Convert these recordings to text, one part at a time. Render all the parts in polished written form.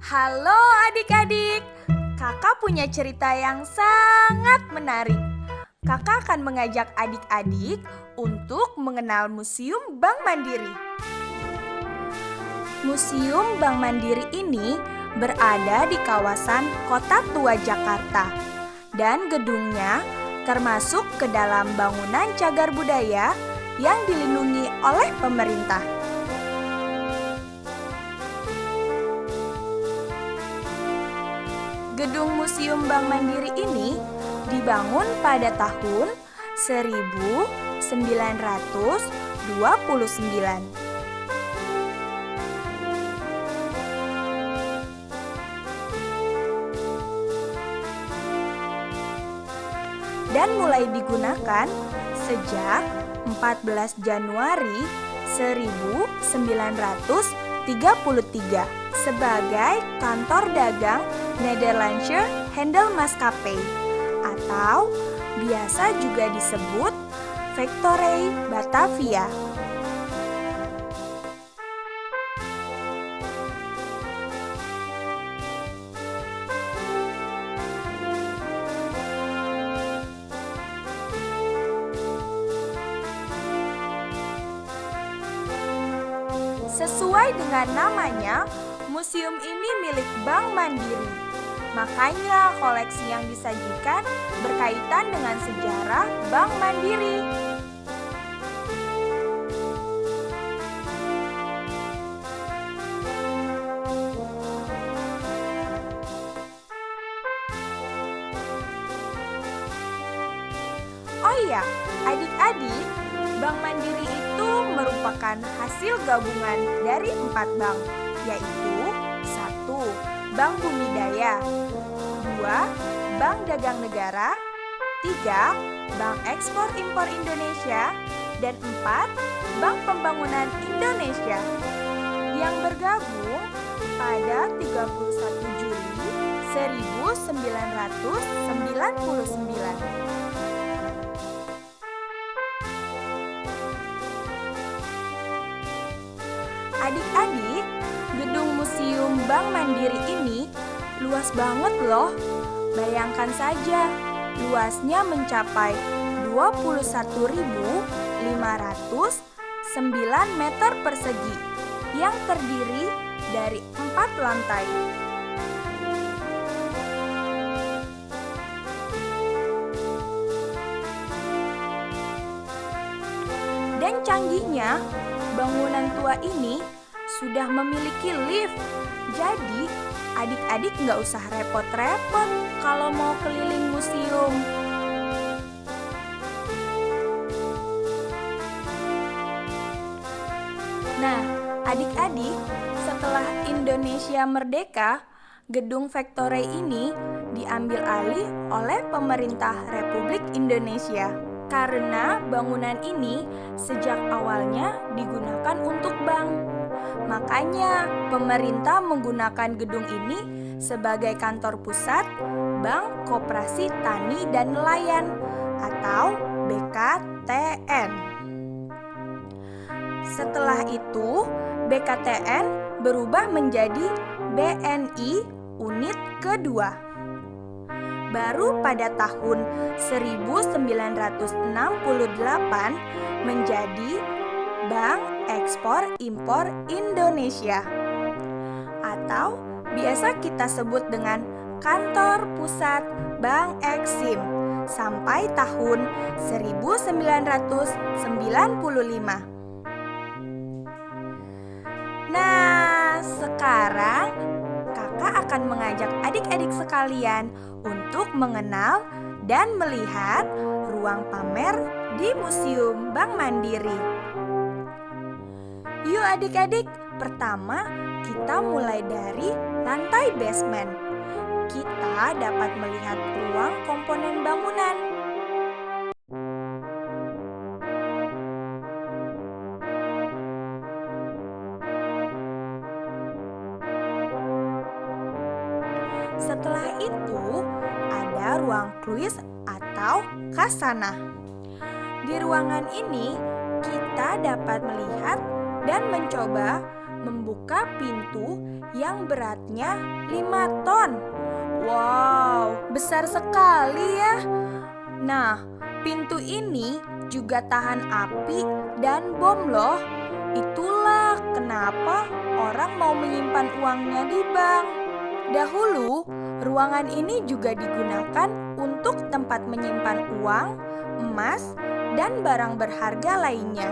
Halo adik-adik, kakak punya cerita yang sangat menarik. Kakak akan mengajak adik-adik untuk mengenal Museum Bank Mandiri. Museum Bank Mandiri ini berada di kawasan Kota Tua Jakarta dan gedungnya termasuk ke dalam bangunan cagar budaya yang dilindungi oleh pemerintah. Gedung Museum Bank Mandiri ini dibangun pada tahun 1929. Dan mulai digunakan sejak 14 Januari 1933 sebagai kantor dagang Nederlandsche Handelsmaatschappij atau biasa juga disebut Factory Batavia. Sesuai dengan namanya, museum ini milik Bank Mandiri. Makanya koleksi yang disajikan berkaitan dengan sejarah Bank Mandiri. Oh iya, adik-adik, Bank Mandiri itu merupakan hasil gabungan dari 4 bank, yaitu 1. Bank Bumi Daya, 2. Bank Dagang Negara, 3. Bank Ekspor Impor Indonesia, dan 4. Bank Pembangunan Indonesia yang bergabung pada 31 Juli 1999. Adik-adik, gedung Museum Bank Mandiri ini luas banget loh. Bayangkan saja, luasnya mencapai 21.509 meter persegi yang terdiri dari 4 lantai. Dan canggihnya, bangunan tua ini sudah memiliki lift. Jadi, adik-adik nggak usah repot-repot kalau mau keliling museum. Nah, adik-adik, setelah Indonesia merdeka, gedung Factory ini diambil alih oleh pemerintah Republik Indonesia. Karena bangunan ini sejak awalnya digunakan untuk bank. Makanya pemerintah menggunakan gedung ini sebagai kantor pusat Bank Koperasi Tani dan Nelayan atau BKTN. Setelah itu, BKTN berubah menjadi BNI Unit Kedua. Baru pada tahun 1968 menjadi Bank Ekspor Impor Indonesia atau biasa kita sebut dengan Kantor Pusat Bank Eksim sampai tahun 1995. Nah, sekarang kakak akan mengajak adik-adik sekalian untuk mengenal dan melihat ruang pamer di Museum Bank Mandiri. Yuk adik-adik, pertama kita mulai dari lantai basement. Kita dapat melihat ruang komponen bangunan. Setelah itu, ada ruang kluis atau khazanah. Di ruangan ini, kita dapat melihat dan mencoba membuka pintu yang beratnya 5 ton. Wow, besar sekali ya. Nah, pintu ini juga tahan api dan bom loh. Itulah kenapa orang mau menyimpan uangnya di bank. Dahulu, ruangan ini juga digunakan untuk tempat menyimpan uang, emas, dan barang berharga lainnya.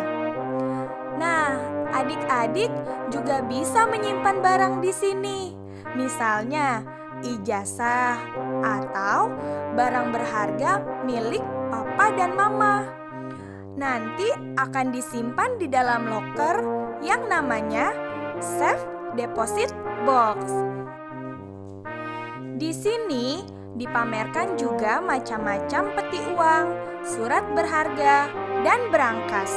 Nah, adik-adik juga bisa menyimpan barang di sini. Misalnya, ijazah atau barang berharga milik papa dan mama. Nanti akan disimpan di dalam loker yang namanya safe deposit box. Di sini dipamerkan juga macam-macam peti uang, surat berharga, dan berangkas.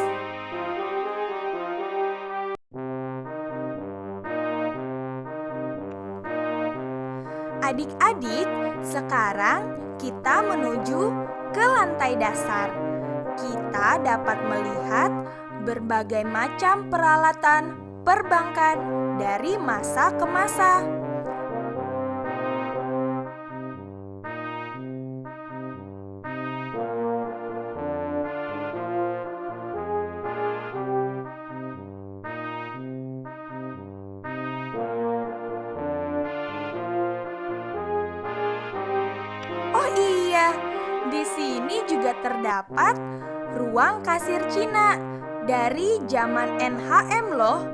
Adik-adik, sekarang kita menuju ke lantai dasar. Kita dapat melihat berbagai macam peralatan perbankan dari masa ke masa. Oh iya, di sini juga terdapat ruang kasir Cina dari zaman NHM loh,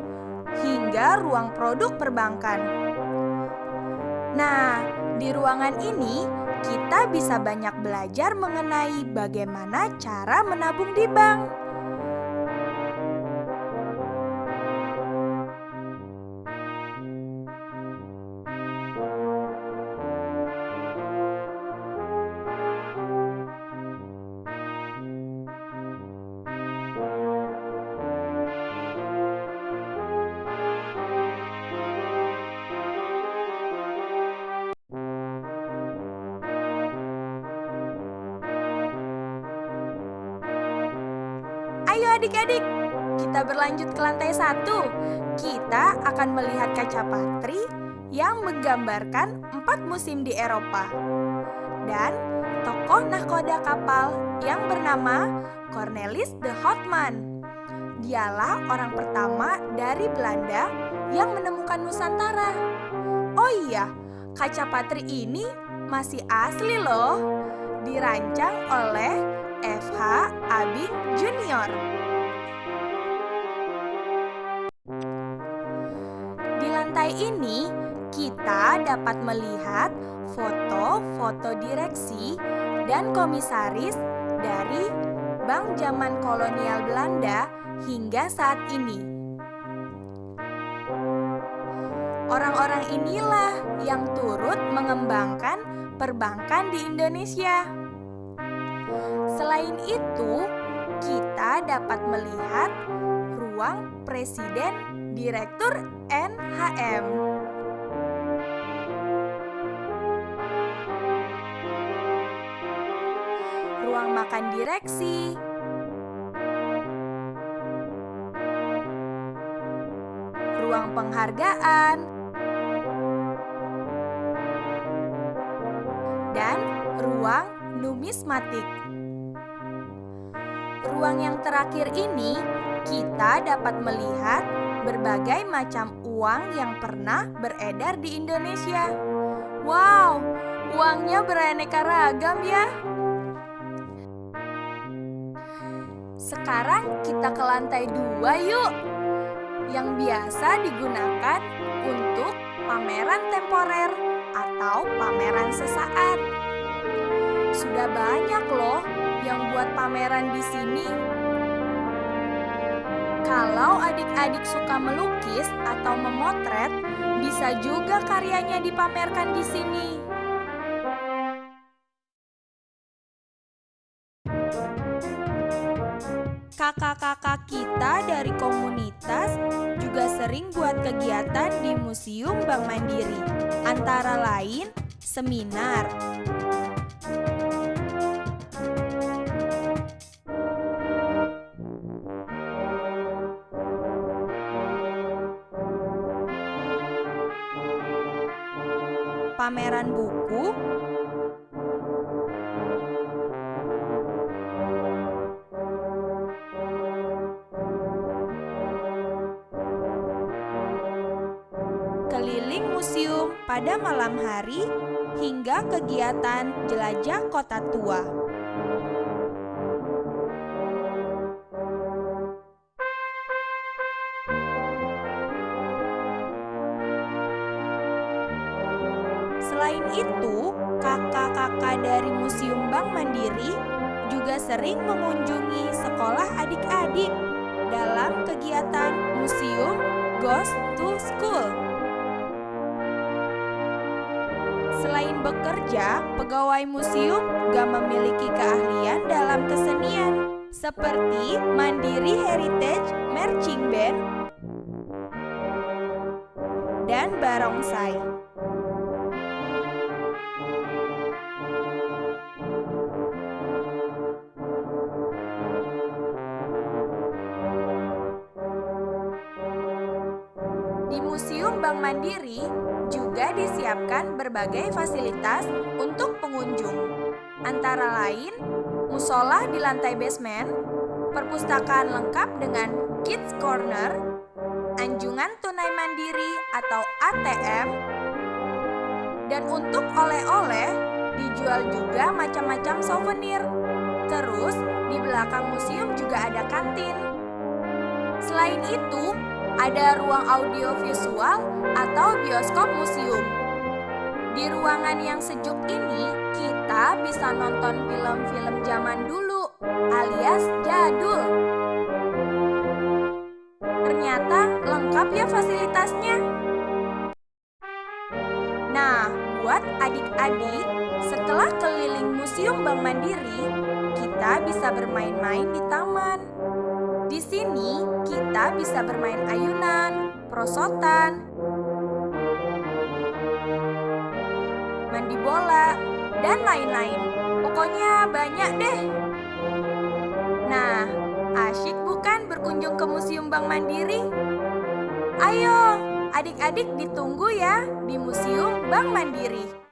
hingga ruang produk perbankan. Nah, di ruangan ini kita bisa banyak belajar mengenai bagaimana cara menabung di bank. Ayo adik-adik, kita berlanjut ke lantai 1. Kita akan melihat kaca patri yang menggambarkan 4 musim di Eropa. Dan tokoh nahkoda kapal yang bernama Cornelis de Houtman. Dialah orang pertama dari Belanda yang menemukan Nusantara. Oh iya, kaca patri ini masih asli loh. Dirancang oleh F.H. Abing Junior. Di lantai ini kita dapat melihat foto-foto direksi dan komisaris dari bank zaman kolonial Belanda hingga saat ini. Orang-orang inilah yang turut mengembangkan perbankan di Indonesia. Selain itu, kita dapat melihat ruang Presiden Direktur NHM. Ruang makan direksi, ruang penghargaan, dan ruang numismatik. Ruang yang terakhir ini, kita dapat melihat berbagai macam uang yang pernah beredar di Indonesia. Wow, uangnya beraneka ragam ya. Sekarang kita ke lantai 2 yuk, yang biasa digunakan untuk pameran temporer atau pameran sesaat. Sudah banyak loh yang buat pameran di sini. Kalau adik-adik suka melukis atau memotret, bisa juga karyanya dipamerkan di sini. Kakak-kakak kita dari komunitas juga sering buat kegiatan di Museum Bank Mandiri, antara lain seminar. pameran buku, keliling museum pada malam hari, hingga kegiatan jelajah kota tua. Selain itu, kakak-kakak dari Museum Bank Mandiri juga sering mengunjungi sekolah adik-adik dalam kegiatan Museum Goes to School. Selain bekerja, pegawai museum juga memiliki keahlian dalam kesenian, seperti Mandiri Heritage Marching Band dan barongsai. Di Museum Bank Mandiri juga disiapkan berbagai fasilitas untuk pengunjung, antara lain musola di lantai basement, perpustakaan lengkap dengan Kids Corner, anjungan tunai mandiri atau ATM, dan untuk oleh-oleh dijual juga macam-macam souvenir. Terus di belakang museum juga ada kantin. Selain itu, ada ruang audiovisual atau bioskop museum. Di ruangan yang sejuk ini, kita bisa nonton film-film zaman dulu, alias jadul. Ternyata lengkap ya fasilitasnya. Nah, buat adik-adik, setelah keliling Museum Bank Mandiri, kita bisa bermain-main di taman. Di sini kita bisa bermain ayunan, perosotan, mandi bola, dan lain-lain. Pokoknya banyak deh. Nah, asyik bukan berkunjung ke Museum Bank Mandiri? Ayo, adik-adik ditunggu ya di Museum Bank Mandiri.